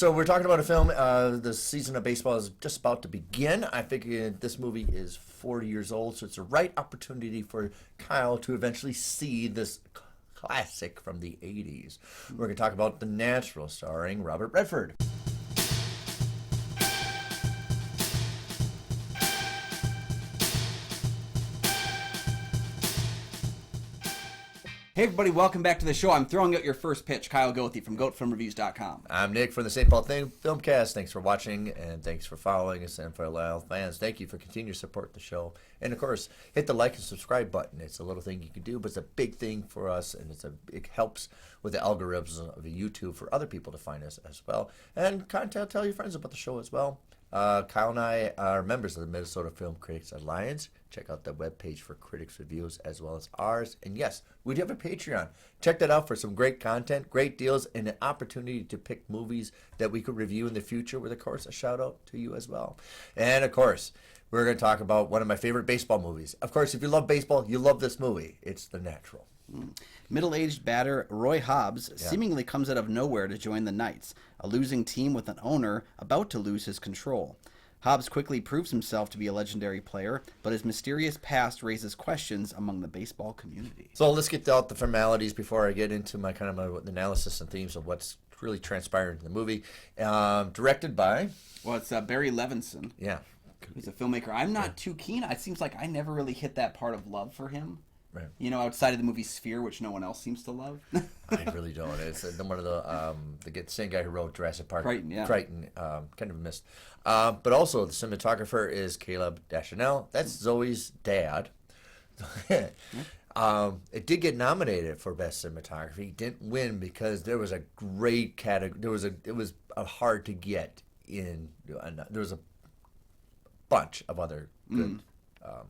so we're talking about a film. The season of baseball is just about to begin. I figured this movie is 40 years old, so it's the right opportunity for Kyle to eventually see this classic from the 80s. We're going to talk about The Natural, starring Robert Redford. Hey everybody, welcome back to the show. I'm throwing out your first pitch, Kyle Goethe from GoatFilmReviews.com. I'm Nick from the St. Paul Filmcast. Thanks for watching and thanks for following us, and for loyal fans, thank you for continuing to support the show. And of course, hit the like and subscribe button. It's a little thing you can do, but it's a big thing for us, and it helps with the algorithms of YouTube for other people to find us as well. And tell your friends about the show as well. Kyle and I are members of the Minnesota Film Critics Alliance. Check out the webpage for critics' reviews as well as ours. And yes, we do have a Patreon. Check that out for some great content, great deals, and an opportunity to pick movies that we could review in the future with, of course, a shout out to you as well. And of course, we're going to talk about one of my favorite baseball movies. Of course, if you love baseball, you love this movie. It's The Natural. Middle-aged batter Roy Hobbs seemingly comes out of nowhere to join the Knights, a losing team with an owner about to lose his control. Hobbs quickly proves himself to be a legendary player, but his mysterious past raises questions among the baseball community. So let's get out the formalities before I get into my analysis and themes of what's really transpired in the movie. Directed by? Well, it's Barry Levinson. Yeah. He's a filmmaker. I'm not too keen. It seems like I never really hit that part of love for him. Right. You know, outside of the movie Sphere, which no one else seems to love. I really don't. It's one of the same guy who wrote Jurassic Park. Crichton, yeah. Crichton, kind of missed. But also, the cinematographer is Caleb Deschanel. That's Zoe's dad. It did get nominated for Best Cinematography. It didn't win because there was a great category. It was hard to get in. There was a bunch of other good.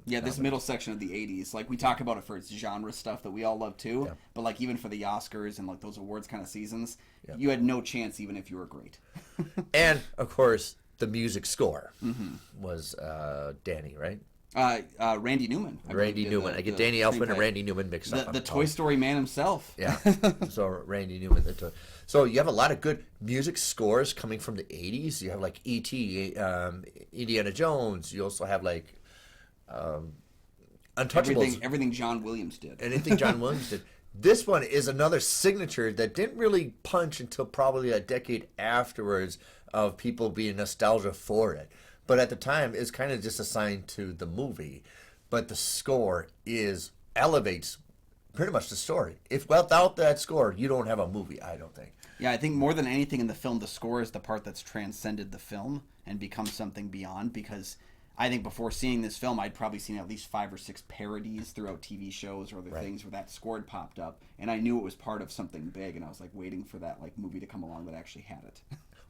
This middle section of the 80s, like we talk about it for its genre stuff that we all love too, but like even for the Oscars and like those awards kind of seasons, you had no chance even if you were great. And of course, the music score was Danny, right? Randy Newman. Randy Newman. I get Danny Elfman and Randy Newman mixed up. The Toy Story man himself. Yeah. So Randy Newman. So you have a lot of good music scores coming from the 80s. You have like E.T., Indiana Jones. You also have like Untouchables. Everything John Williams did. Anything John Williams did. This one is another signature that didn't really punch until probably a decade afterwards of people being nostalgia for it. But at the time, it's kind of just assigned to the movie. But the score elevates pretty much the story. If without that score, you don't have a movie, I don't think. Yeah, I think more than anything in the film, the score is the part that's transcended the film and become something beyond, because I think before seeing this film, I'd probably seen at least 5 or 6 parodies throughout TV shows or other things where that score had popped up, and I knew it was part of something big, and I was like waiting for that like movie to come along that actually had it.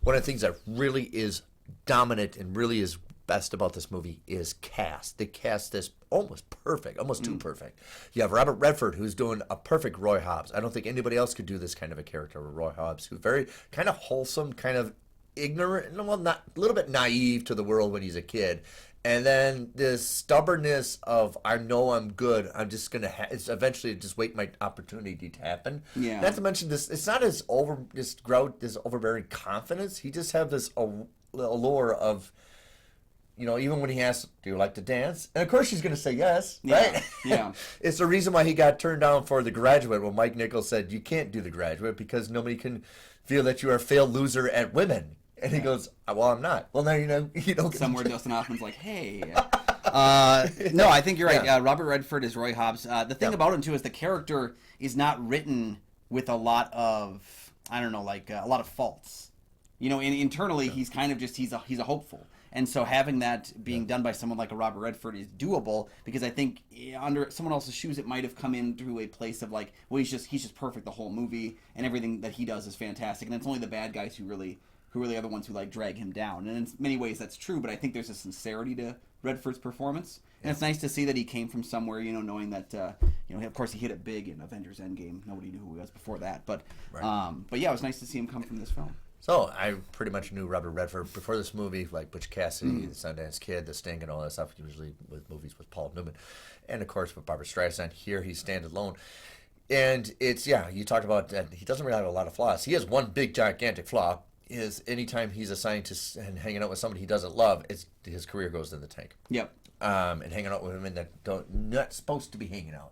One of the things that really is dominant and really is best about this movie is cast. They cast this almost perfect, almost too perfect. You have Robert Redford, who's doing a perfect Roy Hobbs. I don't think anybody else could do this kind of a character with Roy Hobbs, who's very kind of wholesome, kind of ignorant, well, not a little bit naive to the world when he's a kid. And then this stubbornness of, I know I'm good, I'm just going to it's eventually just wait my opportunity to happen. Yeah. Not to mention this, it's not this overbearing confidence. He just have this allure of, you know, even when he asks, do you like to dance? And of course she's going to say yes, right? Yeah. It's the reason why he got turned down for The Graduate when Mike Nichols said, you can't do The Graduate because nobody can feel that you are a failed loser at women. And he goes, well, I'm not. Well, now you don't. Somewhere Dustin Hoffman's like, hey. No, I think you're right. Yeah. Robert Redford is Roy Hobbs. The thing about him, too, is the character is not written with a lot of, I don't know, like a lot of faults. You know, internally, he's kind of just, he's a hopeful. And so having that being done by someone like a Robert Redford is doable, because I think under someone else's shoes, it might have come in through a place of like, well, he's just perfect the whole movie, and everything that he does is fantastic. And it's only the bad guys who really are the ones who like drag him down. And in many ways that's true, but I think there's a sincerity to Redford's performance. And it's nice to see that he came from somewhere, you know, knowing that, you know, of course he hit it big in Avengers Endgame. Nobody knew who he was before that. But yeah, it was nice to see him come from this film. So I pretty much knew Robert Redford before this movie, like Butch Cassidy, The Sundance Kid, The Sting, and all that stuff, usually with movies with Paul Newman. And of course with Barbra Streisand. Here he stands alone. And it's, you talked about that he doesn't really have a lot of flaws. He has one big, gigantic flaw. is anytime he's a scientist and hanging out with somebody he doesn't love, his career goes in the tank. Yep. And hanging out with women that not supposed to be hanging out.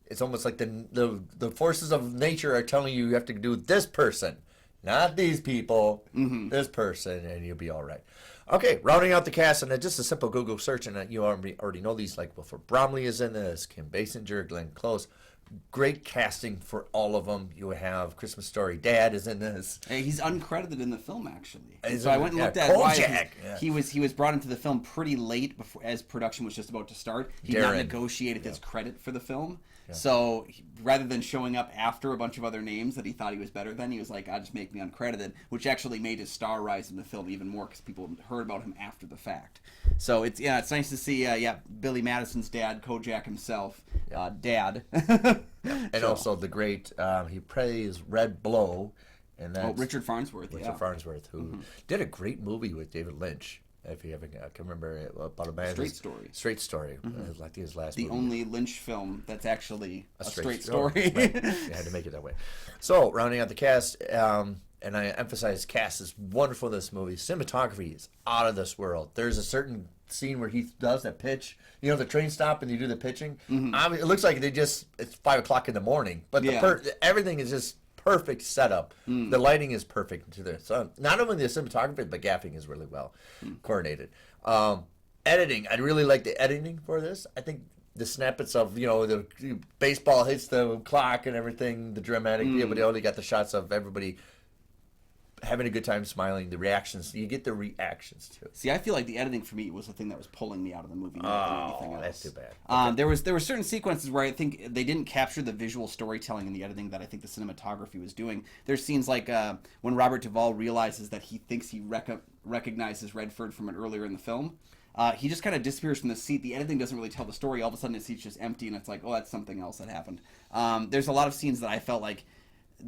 It's almost like the forces of nature are telling you have to do this person, not these people, this person, and you'll be all right. Okay, rounding out the cast, and just a simple Google search, and you already know these, like Wilford Bromley is in this, Kim Basinger, Glenn Close. Great casting for all of them. You have Christmas Story Dad is in this. Hey, he's uncredited in the film, actually. He's So I in- went and yeah, looked at why Kojak, yeah. he was brought into the film pretty late before, as production was just about to start. He not Darren. negotiated his credit for the film. So rather than showing up after a bunch of other names that he thought he was better than, he was like, "I'll just make me uncredited," which actually made his star rise in the film even more because people heard about him after the fact. So it's nice to see Billy Madison's dad, Kojak himself, dad. And also the great, he plays Red Blow. And that's Richard Farnsworth. Richard Farnsworth, who did a great movie with David Lynch. If you haven't, I can remember it, about a man. Straight Story. I think his last The movie. only Lynch film that's actually a straight story. story. Right. You had to make it that way. So, rounding out the cast, and I emphasize cast is wonderful in this movie. Cinematography is out of this world. There's a certain scene where he does that pitch. You know, the train stop and you do the pitching. It looks like it's 5 o'clock in the morning, but everything is just perfect setup. The lighting is perfect to this. So not only the cinematography, but gaffing is really well coordinated. Editing, I really like the editing for this. I think the snippets of, the baseball hits the clock and everything, the dramatic deal, but they only got the shots of everybody having a good time, smiling, the reactions. You get the reactions too. See, I feel like the editing for me was the thing that was pulling me out of the movie more than anything else. That's too bad. There were certain sequences where I think they didn't capture the visual storytelling in the editing that I think the cinematography was doing. There's scenes like when Robert Duvall realizes that he thinks he recognizes Redford from it earlier in the film. He just kind of disappears from the seat. The editing doesn't really tell the story. All of a sudden, the seat's just empty, and it's like, oh, that's something else that happened. There's a lot of scenes that I felt like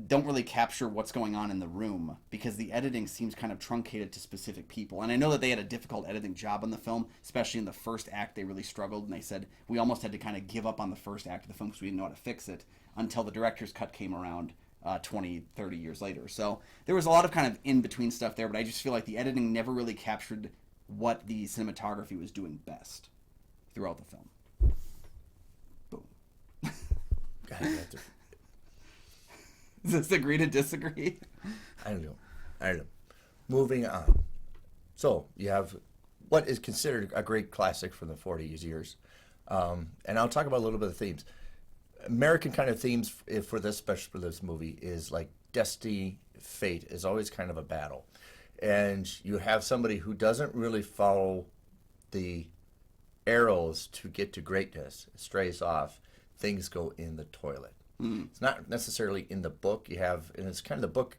don't really capture what's going on in the room because the editing seems kind of truncated to specific people. And I know that they had a difficult editing job on the film, especially in the first act. They really struggled, and they said we almost had to kind of give up on the first act of the film because we didn't know how to fix it until the director's cut came around 20, 30 years later. So there was a lot of kind of in-between stuff there, but I just feel like the editing never really captured what the cinematography was doing best throughout the film. Boom. Is this agree to disagree? I don't know. Moving on. So you have what is considered a great classic from the 40s years. And I'll talk about a little bit of themes. American kind of themes for this, especially for this movie, is like destiny, fate is always kind of a battle. And you have somebody who doesn't really follow the arrows to get to greatness, strays off, things go in the toilet. It's not necessarily in the book. And it's kind of the book.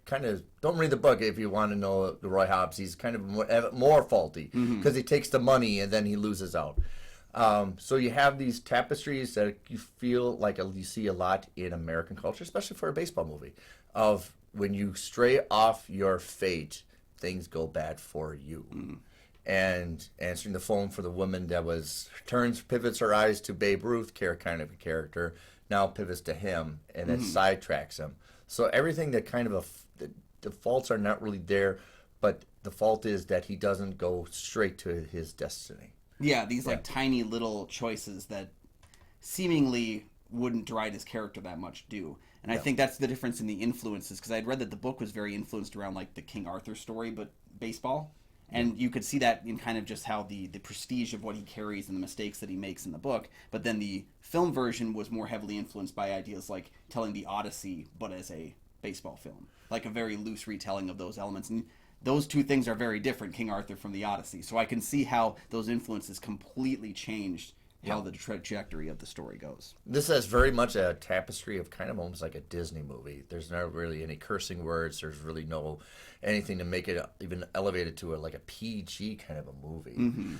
Don't read the book if you want to know the Roy Hobbs. He's kind of more faulty because he takes the money and then he loses out. So you have these tapestries that you feel like you see a lot in American culture, especially for a baseball movie, of when you stray off your fate, things go bad for you. And answering the phone for the woman that pivots her eyes to Babe Ruth kind of a character, now pivots to him and it sidetracks him. So everything that kind of the faults are not really there, but the fault is that he doesn't go straight to his destiny. Yeah, these like tiny little choices that seemingly wouldn't write his character that much do. And I think that's the difference in the influences, because I'd read that the book was very influenced around like the King Arthur story, but baseball. And you could see that in kind of just how the prestige of what he carries and the mistakes that he makes in the book. But then the film version was more heavily influenced by ideas like telling the Odyssey, but as a baseball film. Like a very loose retelling of those elements. And those two things are very different, King Arthur from the Odyssey. So I can see how those influences completely changed how the trajectory of the story goes. This is very much a tapestry of kind of almost like a Disney movie. There's not really any cursing words. There's really no anything to make it even elevated to like a PG kind of a movie,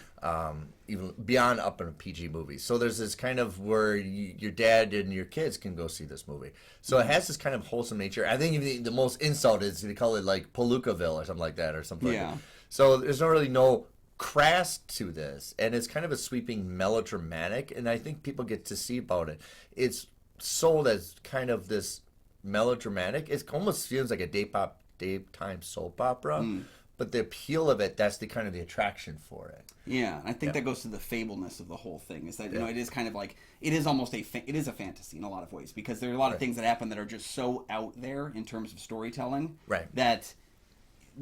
even beyond up in a PG movie. So there's this kind of where your dad and your kids can go see this movie. So it has this kind of wholesome nature. I think even the most insult is to call it like Palookaville or something like that or something like that. So there's no crass to this, and it's kind of a sweeping melodramatic, and I think people get to see about it. It's sold as kind of this melodramatic. It almost feels like a daytime soap opera. But the appeal of it, that's the kind of the attraction for it. Yeah, and I think that goes to the fableness of the whole thing. Is that it is kind of like it is almost it is a fantasy in a lot of ways, because there are a lot of things that happen that are just so out there in terms of storytelling, that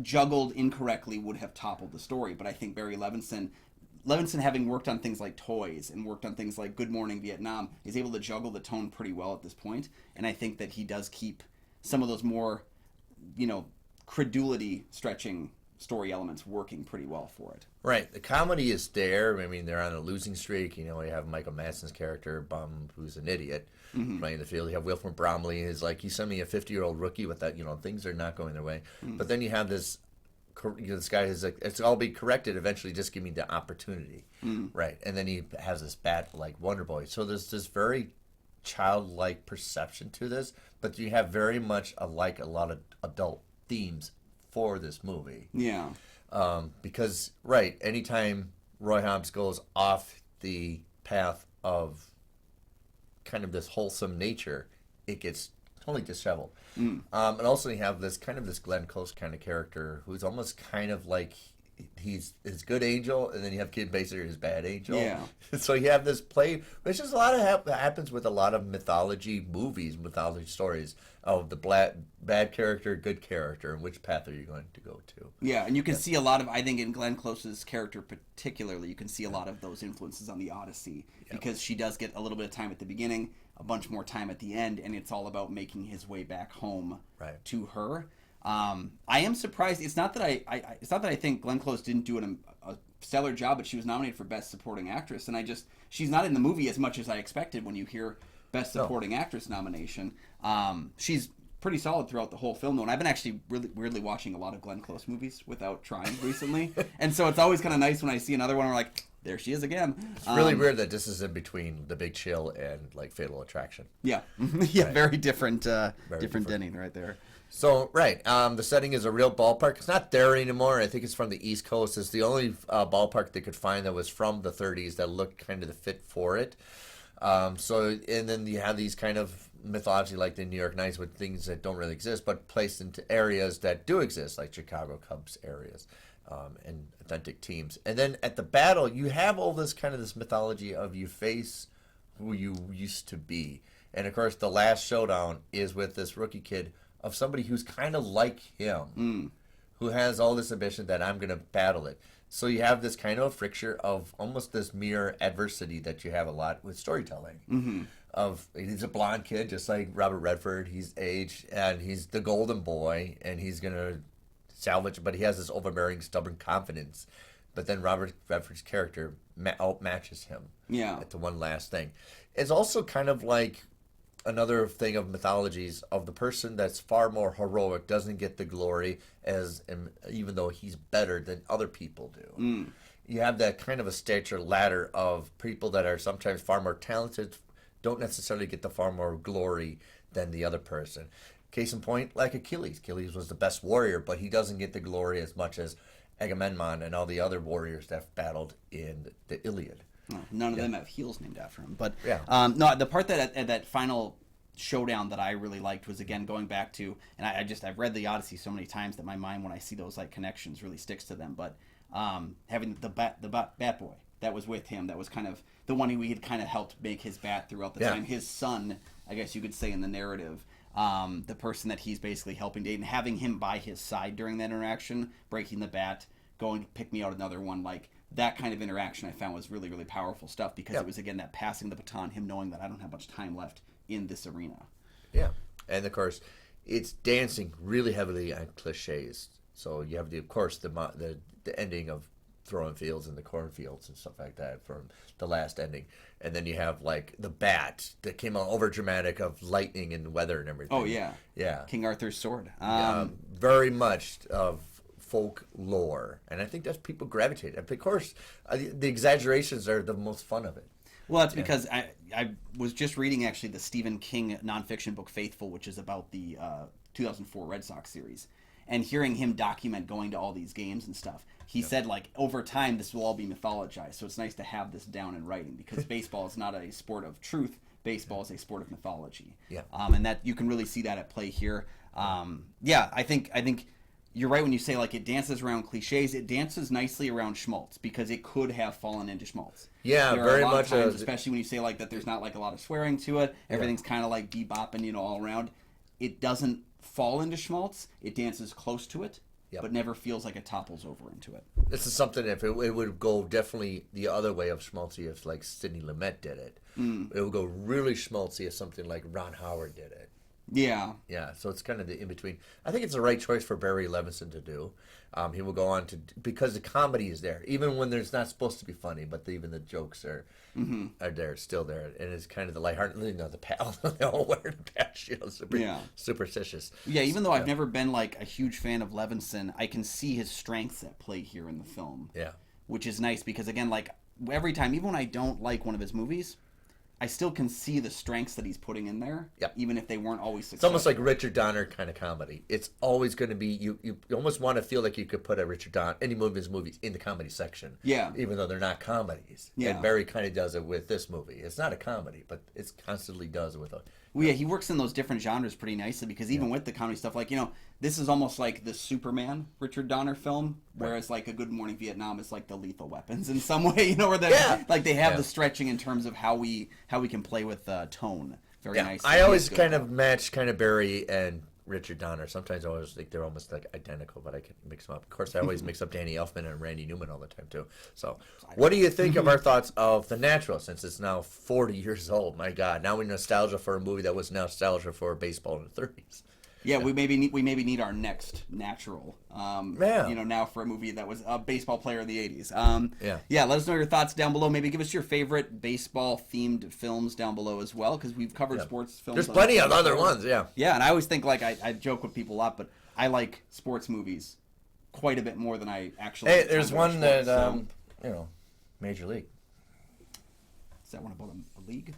juggled incorrectly would have toppled the story. But I think Barry Levinson, having worked on things like Toys and worked on things like Good Morning Vietnam, is able to juggle the tone pretty well at this point. And I think that he does keep some of those more, credulity stretching story elements working pretty well for it. Right. The comedy is there. I mean, they're on a losing streak. You have Michael Madsen's character, Bum, who's an idiot, playing the field. You have Wilford Bromley, who's like, you send me a 50-year-old rookie with that, things are not going their way. But then you have this guy who's like, it's all be corrected eventually, just give me the opportunity. Right. And then he has this bat like Wonder Boy. So there's this very childlike perception to this, but you have very much a lot of adult themes for this movie. Yeah. Because, anytime Roy Hobbs goes off the path of kind of this wholesome nature, it gets totally disheveled. And also you have this Glenn Close kind of character who's almost kind of like he's his good angel, and then you have Kid Basinger, his bad angel. Yeah. So you have this play, which is a lot of happens with a lot of mythology movies, mythology stories of the bad character, good character, and which path are you going to go to? Yeah, and you can see a lot of, I think in Glenn Close's character particularly, you can see a lot of those influences on the Odyssey, because she does get a little bit of time at the beginning, a bunch more time at the end, and it's all about making his way back home to her. I am surprised. It's not that I think Glenn Close didn't do a stellar job, but she was nominated for Best Supporting Actress, and she's not in the movie as much as I expected when you hear Best Supporting Actress nomination. She's pretty solid throughout the whole film, though, and I've been actually really weirdly watching a lot of Glenn Close movies without trying recently, and so it's always kind of nice when I see another one and I'm like, there she is again. It's really weird that this is in between The Big Chill and like Fatal Attraction. Yeah, very different, different Denny right there. So, the setting is a real ballpark. It's not there anymore. I think it's from the East Coast. It's the only ballpark they could find that was from the 30s that looked kind of the fit for it. And then you have these kind of mythology like the New York Knights with things that don't really exist, but placed into areas that do exist, like Chicago Cubs areas, and authentic teams. And then at the battle, you have all this kind of this mythology of you face who you used to be. And, of course, the last showdown is with this rookie kid of somebody who's kind of like him, who has all this ambition that I'm going to battle it. So you have this kind of friction of almost this mere adversity that you have a lot with storytelling. He's a blonde kid, just like Robert Redford. He's aged, and he's the golden boy, and he's going to salvage, but he has this overbearing, stubborn confidence. But then Robert Redford's character outmatches him at the one last thing. It's also kind of like another thing of mythologies of the person that's far more heroic doesn't get the glory even though he's better than other people do. You have that kind of a stature ladder of people that are sometimes far more talented, don't necessarily get the far more glory than the other person. Case in point, like Achilles. Achilles was the best warrior, but he doesn't get the glory as much as Agamemnon and all the other warriors that battled in the Iliad. None of them have heels named after him. But no, the part that at that final showdown that I really liked was, again, going back to, and I've read the Odyssey so many times that my mind, when I see those like connections, really sticks to them. But having the Bat Boy that was with him, that was kind of the one who had kind of helped make his bat throughout the time. His son, I guess you could say in the narrative, the person that he's basically helping date, and having him by his side during that interaction, breaking the bat, going to pick me out another one, like that kind of interaction I found was really, really powerful stuff, because it was, again, that passing the baton, him knowing that I don't have much time left in this arena. Yeah. And, of course, it's dancing really heavily on cliches. So you have, of course, the ending of throwing fields in the cornfields and stuff like that from the last ending. And then you have, like, the bat that came out over dramatic of lightning and weather and everything. Oh, yeah. Yeah. King Arthur's sword. Very much of folklore, and I think that's people gravitate. Of course, the exaggerations are the most fun of it. Well, that's because I was just reading actually the Stephen King nonfiction book Faithful, which is about the 2004 Red Sox series, and hearing him document going to all these games and stuff. He said, like, over time this will all be mythologized, so it's nice to have this down in writing, because baseball is not a sport of truth. Baseball is a sport of mythology. Yeah. And that you can really see that at play here. I think you're right when you say like it dances around cliches. It dances nicely around schmaltz because it could have fallen into schmaltz. Yeah, there very are a lot much. of times, especially when you say like that, there's not like a lot of swearing to it. Everything's kind of like bebopping, all around. It doesn't fall into schmaltz. It dances close to it, but never feels like it topples over into it. This is something if it would go definitely the other way of schmaltzy if like Sidney Lumet did it. It would go really schmaltzy if something like Ron Howard did it. Yeah. Yeah, so it's kind of the in-between. I think it's the right choice for Barry Levinson to do. He will go on to, because the comedy is there, even when there's not supposed to be funny, but even the jokes are there, still there. And it's kind of the lighthearted, the pal, they all wear the patch, superstitious. Yeah, even though I've never been like a huge fan of Levinson, I can see his strengths at play here in the film. Yeah. Which is nice because, again, like every time, even when I don't like one of his movies, I still can see the strengths that he's putting in there, even if they weren't always successful. It's almost like Richard Donner kind of comedy. It's always going to be, you almost want to feel like you could put a Richard Donner, any one of his movies, in the comedy section. Yeah. Even though they're not comedies. Yeah. And Barry kind of does it with this movie. It's not a comedy, but it constantly does it with a... Well, yeah, he works in those different genres pretty nicely because even with the comedy stuff, like, this is almost like the Superman Richard Donner film, whereas like A Good Morning Vietnam is like the Lethal Weapons in some way, where they have the stretching in terms of how we can play with tone very nicely. I always kind of match Barry and Richard Donner. Sometimes I always think they're almost like identical, but I can mix them up. Of course, I always mix up Danny Elfman and Randy Newman all the time too. So, what do you think of our thoughts of The Natural? Since it's now 40 years old, my God, now we're nostalgia for a movie that was nostalgia for baseball in the 30s. Yeah, we maybe need our next Natural. Now for a movie that was a baseball player in the 80s. Let us know your thoughts down below. Maybe give us your favorite baseball themed films down below as well, because we've covered sports films. There's plenty of other ones. Yeah, and I always think like I joke with people a lot, but I like sports movies quite a bit more than I actually. Hey, there's one that Major League. Is that one about a league?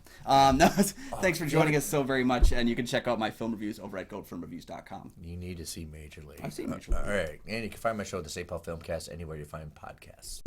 Thanks for joining us so very much, and you can check out my film reviews over at goatfilmreviews.com. You need to see Major League. I've seen Major League. All right, and you can find my show, The St. Paul Filmcast, anywhere you find podcasts.